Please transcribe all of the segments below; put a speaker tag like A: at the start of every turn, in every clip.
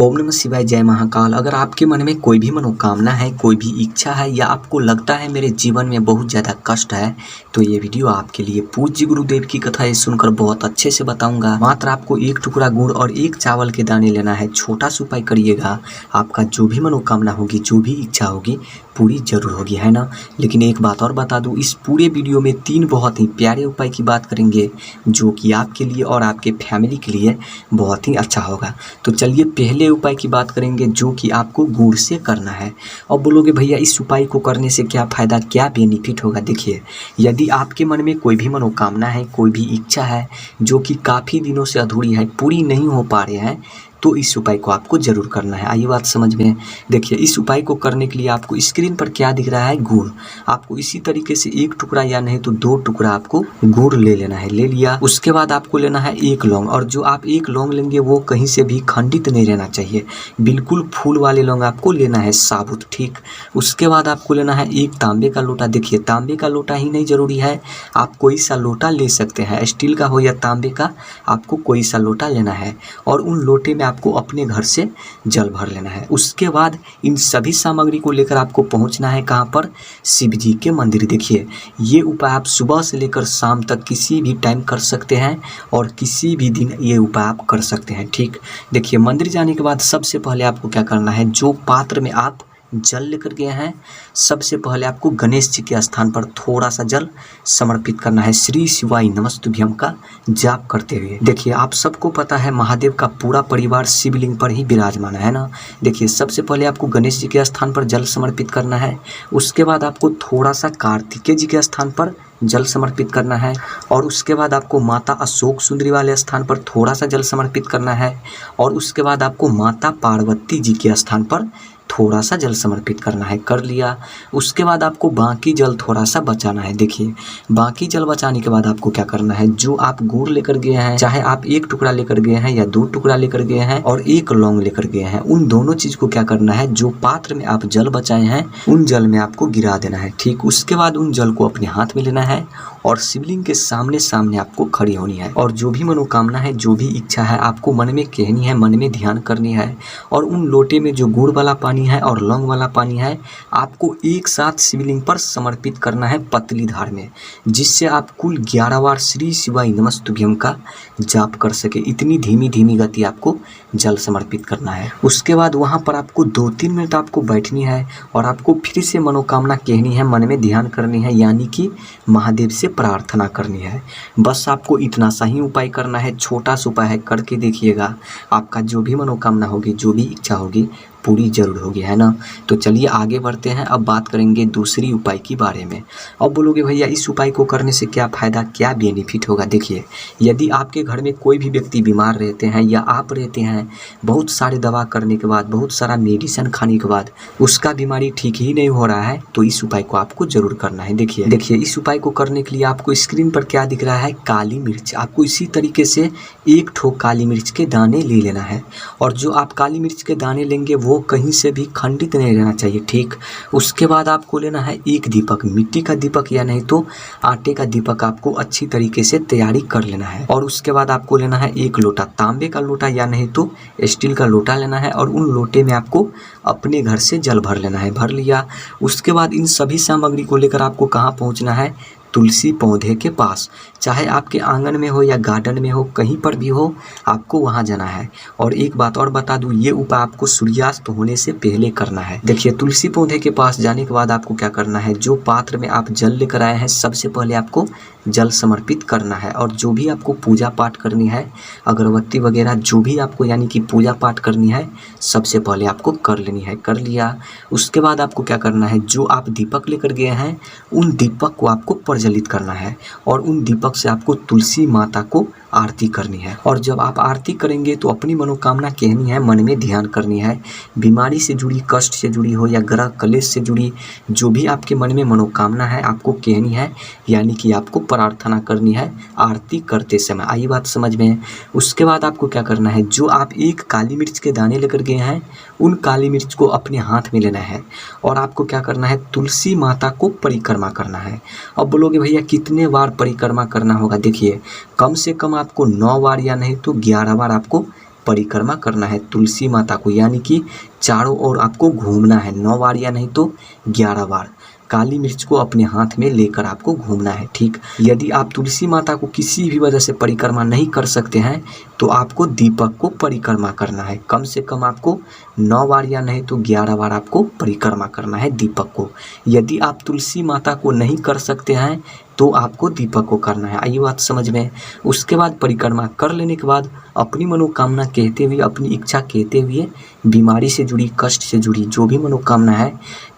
A: ओम नमः शिवाय, जय महाकाल। अगर आपके मन में कोई भी मनोकामना है, कोई भी इच्छा है या आपको लगता है मेरे जीवन में बहुत ज़्यादा कष्ट है, तो ये वीडियो आपके लिए। पूज्य गुरुदेव की कथा ये सुनकर बहुत अच्छे से बताऊंगा। मात्र आपको एक टुकड़ा गुड़ और एक चावल के दाने लेना है। छोटा सा उपाय करिएगा, आपका जो भी मनोकामना होगी, जो भी इच्छा होगी, पूरी जरूर होगी, है ना। लेकिन एक बात और बता दूं, इस पूरे वीडियो में 3 बहुत ही प्यारे उपाय की बात करेंगे जो कि आपके लिए और आपके फैमिली के लिए बहुत ही अच्छा होगा। तो चलिए पहले उपाय की बात करेंगे जो कि आपको गुड़ से करना है। और बोलोगे भैया इस उपाय को करने से क्या फ़ायदा, क्या बेनिफिट होगा। देखिए, यदि आपके मन में कोई भी मनोकामना है, कोई भी इच्छा है जो कि काफ़ी दिनों से अधूरी है, पूरी नहीं हो पा रहे हैं, तो इस उपाय को आपको ज़रूर करना है। आइए बात समझ में। देखिए, इस उपाय को करने के लिए आपको स्क्रीन पर क्या दिख रहा है, गुड़। आपको इसी तरीके से एक टुकड़ा या नहीं तो 2 टुकड़ा आपको गुड़ ले लेना है। ले लिया, उसके बाद आपको लेना है एक लौंग। और जो आप एक लौंग लेंगे वो कहीं से भी खंडित नहीं रहना चाहिए, बिल्कुल फूल वाले लौंग आपको लेना है, साबुत, ठीक। उसके बाद आपको लेना है एक तांबे का लोटा। देखिए, तांबे का लोटा ही नहीं जरूरी है, आप कोई सा लोटा ले सकते हैं, स्टील का हो या तांबे का, आपको कोई सा लोटा लेना है। और उन लोटे में आपको अपने घर से जल भर लेना है। उसके बाद इन सभी सामग्री को लेकर आपको पहुंचना है कहाँ पर, शिव जी के मंदिर। देखिए, ये उपाय आप सुबह से लेकर शाम तक किसी भी टाइम कर सकते हैं और किसी भी दिन ये उपाय आप कर सकते हैं, ठीक। देखिए, मंदिर जाने के बाद सबसे पहले आपको क्या करना है, जो पात्र में आप जल लेकर गए हैं, सबसे पहले आपको गणेश जी के स्थान पर थोड़ा सा जल समर्पित करना है, श्री शिवाय नमस्तुभ्यम का जाप करते हुए। देखिए, आप सबको पता है महादेव का पूरा परिवार शिवलिंग पर ही विराजमान है ना। देखिए, सबसे पहले आपको गणेश जी के स्थान पर जल समर्पित करना है। उसके बाद आपको थोड़ा सा कार्तिकेय जी के स्थान पर जल समर्पित करना है। और उसके बाद आपको माता अशोक सुंदरी वाले स्थान पर थोड़ा सा जल समर्पित करना है। और उसके बाद आपको माता पार्वती जी के स्थान पर थोड़ा सा जल समर्पित करना है। कर लिया, उसके बाद आपको बाकी जल थोड़ा सा बचाना है। देखिए, बाकी जल बचाने के बाद आपको क्या करना है, जो आप गुड़ लेकर गए हैं, चाहे आप एक टुकड़ा लेकर गए हैं या 2 टुकड़ा लेकर गए हैं और एक लौंग लेकर गए हैं, उन दोनों चीज को क्या करना है, जो पात्र में आप जल बचाए हैं उन जल में आपको गिरा देना है, ठीक। उसके बाद उन जल को अपने हाथ में लेना है और शिवलिंग के सामने सामने आपको खड़ी होनी है। और जो भी मनोकामना है, जो भी इच्छा है, आपको मन में कहनी है, मन में ध्यान करनी है। और उन लोटे में जो गुड़ वाला पानी है और लौंग वाला पानी है, आपको एक साथ शिवलिंग पर समर्पित करना है पतली धार में, जिससे आप कुल 11 बार श्री शिवाय नमस्तुभ्यम का जाप कर सके। इतनी धीमी धीमी गति आपको जल समर्पित करना है। उसके बाद वहां पर आपको 2-3 मिनट आपको बैठनी है और आपको फिर से मनोकामना कहनी है, मन में ध्यान करनी है, यानी कि महादेव से प्रार्थना करनी है। बस आपको इतना सा ही उपाय करना है, छोटा सा उपाय है, करके देखिएगा। आपका जो भी मनोकामना होगी, जो भी इच्छा होगी, पूरी जरूर होगी, है ना। तो चलिए आगे बढ़ते हैं। अब बात करेंगे दूसरी उपाय के बारे में। अब बोलोगे भैया इस उपाय को करने से क्या फ़ायदा, क्या बेनिफिट होगा। देखिए, यदि आपके घर में कोई भी व्यक्ति बीमार रहते हैं या आप रहते हैं, बहुत सारे दवा करने के बाद, बहुत सारा मेडिसिन खाने के बाद उसका बीमारी ठीक ही नहीं हो रहा है, तो इस उपाय को आपको जरूर करना है। देखिए, इस उपाय को करने के लिए आपको स्क्रीन पर क्या दिख रहा है, काली मिर्च। आपको इसी तरीके से 1 ठोक काली मिर्च के दाने ले लेना है। और जो आप काली मिर्च के दाने लेंगे वो कहीं से भी खंडित नहीं रहना चाहिए, ठीक। उसके बाद आपको लेना है एक दीपक, मिट्टी का दीपक या नहीं तो आटे का दीपक, आपको अच्छी तरीके से तैयारी कर लेना है। और उसके बाद आपको लेना है एक लोटा, तांबे का लोटा या नहीं तो स्टील का लोटा लेना है। और उन लोटे में आपको अपने घर से जल भर लेना है। भर लिया, उसके बाद इन सभी सामग्री को लेकर आपको कहाँ पहुँचना है, तुलसी पौधे के पास, चाहे आपके आंगन में हो या गार्डन में हो, कहीं पर भी हो, आपको वहां जाना है। और एक बात और बता दूं, ये उपाय आपको सूर्यास्त होने से पहले करना है। देखिए, तुलसी पौधे के पास जाने के बाद आपको क्या करना है, जो पात्र में आप जल लेकर आए हैं, सबसे पहले आपको जल समर्पित करना है। और जो भी आपको पूजा पाठ करनी है, अगरबत्ती वगैरह जो भी आपको यानी कि पूजा पाठ करनी है, सबसे पहले आपको कर लेनी है। कर लिया, उसके बाद आपको क्या करना है, जो आप दीपक लेकर गए हैं उन दीपक को आपको प्रज्वलित करना है। और उन दीपक से आपको तुलसी माता को आरती करनी है। और जब आप आरती करेंगे तो अपनी मनोकामना कहनी है, मन में ध्यान करनी है। बीमारी से जुड़ी, कष्ट से जुड़ी हो या ग्रह कलेश से जुड़ी जो भी आपके मन में मनोकामना है, आपको कहनी है, यानी कि आपको प्रार्थना करनी है आरती करते समय। आई बात समझ में। उसके बाद आपको क्या करना है, जो आप एक काली मिर्च के दाने लेकर गए हैं, उन काली मिर्च को अपने हाथ में लेना है। और आपको क्या करना है, तुलसी माता को परिक्रमा करना है। अब बोलोगे भैया कितने बार परिक्रमा करना होगा। देखिए, कम से कम आपको 9 बार या नहीं तो 11 बार आपको परिक्रमा करना है तुलसी माता को, यानी कि चारों ओर आपको घूमना है 9 बार या नहीं तो 11 बार। काली मिर्च को अपने हाथ में लेकर आपको घूमना है। ठीक, यदि आप तुलसी माता को किसी भी वजह से परिक्रमा नहीं कर सकते हैं तो आपको दीपक को परिक्रमा करना है। कम से कम आपको 9 बार या नहीं तो 11 बार आपको परिक्रमा करना है दीपक को। यदि आप तुलसी माता को नहीं कर सकते हैं तो आपको दीपक को करना है। आई बात समझ में। उसके बाद परिक्रमा कर लेने के बाद अपनी मनोकामना कहते हुए, अपनी इच्छा कहते हुए, बीमारी से जुड़ी, कष्ट से जुड़ी जो भी मनोकामना है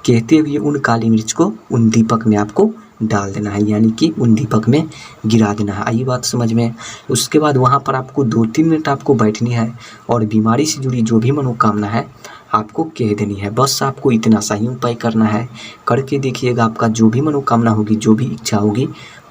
A: कहते हुए उन काली मिर्च को उन दीपक में आपको डाल देना है, यानी कि उन दीपक में गिरा देना है। आई बात समझ में। उसके बाद वहाँ पर आपको 2-3 मिनट आपको बैठनी है और बीमारी से जुड़ी जो भी मनोकामना है आपको कह देनी है। बस आपको इतना सा ही उपाय करना है। करके देखिएगा, आपका जो भी मनोकामना होगी, जो भी इच्छा होगी,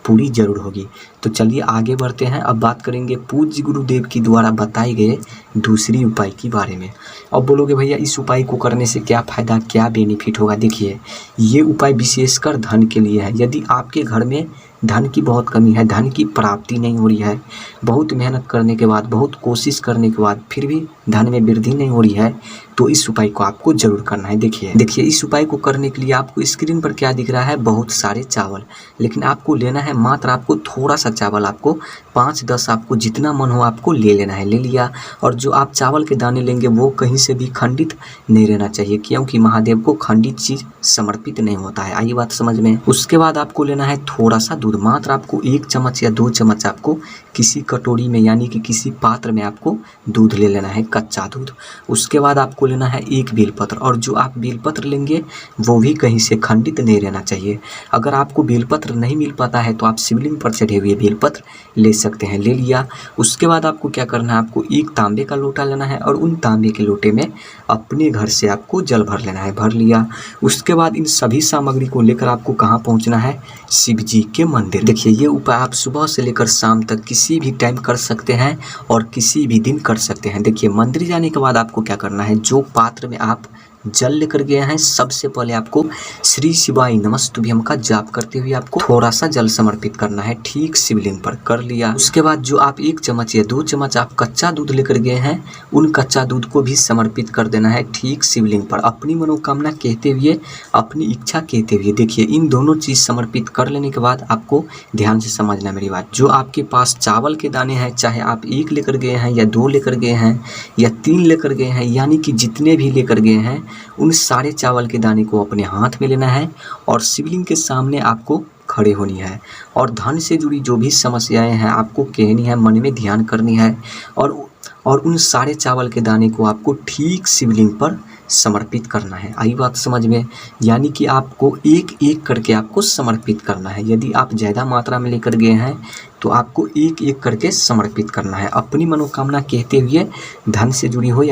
A: पूरी जरूर होगी। तो चलिए आगे बढ़ते हैं। अब बात करेंगे पूज्य गुरुदेव की द्वारा बताए गए दूसरी उपाय के बारे में। अब बोलोगे भैया इस उपाय को करने से क्या फ़ायदा, क्या बेनिफिट होगा। देखिए, ये उपाय विशेषकर धन के लिए है। यदि आपके घर में धन की बहुत कमी है, धन की प्राप्ति नहीं हो रही है, बहुत मेहनत करने के बाद, बहुत कोशिश करने के बाद फिर भी धन में वृद्धि नहीं हो रही है, तो इस उपाय को आपको जरूर करना है। देखिए इस उपाय को करने के लिए आपको स्क्रीन पर क्या दिख रहा है, बहुत सारे चावल। लेकिन आपको लेना है मात्र आपको थोड़ा सा चावल, आपको 5-10 आपको जितना मन हो आपको ले लेना है। ले लिया, और जो आप चावल के दाने लेंगे वो कहीं से भी खंडित नहीं रहना चाहिए, क्योंकि महादेव को खंडित चीज समर्पित नहीं होता है। आई बात समझ में। उसके बाद आपको लेना है थोड़ा सा दूध, मात्र आपको 1 चम्मच या 2 चम्मच आपको किसी कटोरी में यानी कि किसी पात्र में आपको दूध ले लेना है, कच्चा दूध। उसके बाद आपको लेना है 1 बेलपत्र, और जो आप बेलपत्र लेंगे वो भी कहीं से खंडित नहीं रहना चाहिए। अगर आपको बेलपत्र नहीं मिल पाता है तो आप शिवलिंग पर चढ़े हुए बेलपत्र ले सकते हैं। ले लिया। उसके बाद आपको क्या करना है, आपको 1 तांबे का लोटा लेना है और उन तांबे के लोटे में अपने घर से आपको जल भर लेना है। भर लिया। उसके बाद इन सभी सामग्री को लेकर आपको कहाँ पहुँचना है, शिव जी के मंदिर। देखिए ये उपाय आप सुबह से लेकर शाम तक किसी भी टाइम कर सकते हैं और किसी भी दिन कर सकते हैं। देखिए मंदिर जाने के बाद आपको क्या करना है, जो पात्र में आप जल लेकर गए हैं सबसे पहले आपको श्री शिवाय नमस्तुभ्यम का जाप करते हुए आपको थोड़ा सा जल समर्पित करना है, ठीक शिवलिंग पर। कर लिया। उसके बाद जो आप 1 चम्मच या 2 चम्मच आप कच्चा दूध लेकर गए हैं उन कच्चा दूध को भी समर्पित कर देना है, ठीक शिवलिंग पर, अपनी मनोकामना कहते हुए, अपनी इच्छा कहते हुए। देखिए इन दोनों चीज समर्पित कर लेने के बाद आपको ध्यान से समझना मेरी बात, जो आपके पास चावल के दाने हैं, चाहे आप 1 लेकर गए हैं या 2 लेकर गए हैं या 3 लेकर गए हैं, यानी कि जितने भी लेकर गए हैं उन सारे चावल के दाने को अपने हाथ में लेना है और शिवलिंग के सामने आपको खड़े होनी है। और धन से जुड़ी जो भी समस्याएं हैं आपको कहनी है, मन में ध्यान करनी है, और उन सारे चावल के दाने को आपको ठीक शिवलिंग पर समर्पित करना है। आई बात समझ में। यानी कि आपको एक एक करके आपको समर्पित करना है। यदि आप ज़्यादा मात्रा में लेकर गए हैं तो आपको एक एक करके समर्पित करना है। अपनी मनोकामना कहते हुए, धन से जुड़ी हो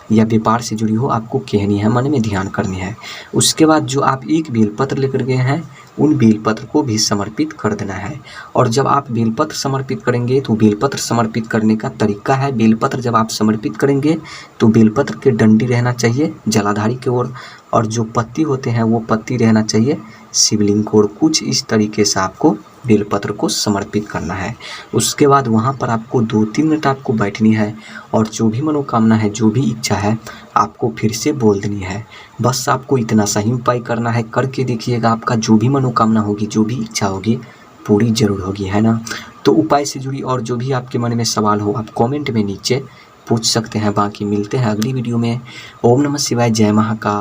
A: या व्यापार से जुड़ी हो, आपको कहनी है, मन में ध्यान करनी है। उसके बाद जो आप 1 बेलपत्र लेकर गए हैं उन बेलपत्र को भी समर्पित कर देना है। और जब आप बेलपत्र समर्पित करेंगे तो बेलपत्र समर्पित करने का तरीका है, बेलपत्र जब आप समर्पित करेंगे तो बेलपत्र के डंडी रहना चाहिए जलाधारी की ओर, और जो पत्ती होते हैं वो पत्ती रहना चाहिए शिवलिंग को। और कुछ इस तरीके से आपको बेलपत्र को समर्पित करना है। उसके बाद वहाँ पर आपको 2-3 मिनट आपको बैठनी है और जो भी मनोकामना है, जो भी इच्छा है, आपको फिर से बोल देनी है। बस आपको इतना सही उपाय करना है। करके देखिएगा, आपका जो भी मनोकामना होगी, जो भी इच्छा होगी, पूरी जरूर होगी, है ना। तो उपाय से जुड़ी और जो भी आपके मन में सवाल हो आप कॉमेंट में नीचे पूछ सकते हैं। बाकी मिलते हैं अगली वीडियो में। ओम नमः शिवाय, जय महाकाल।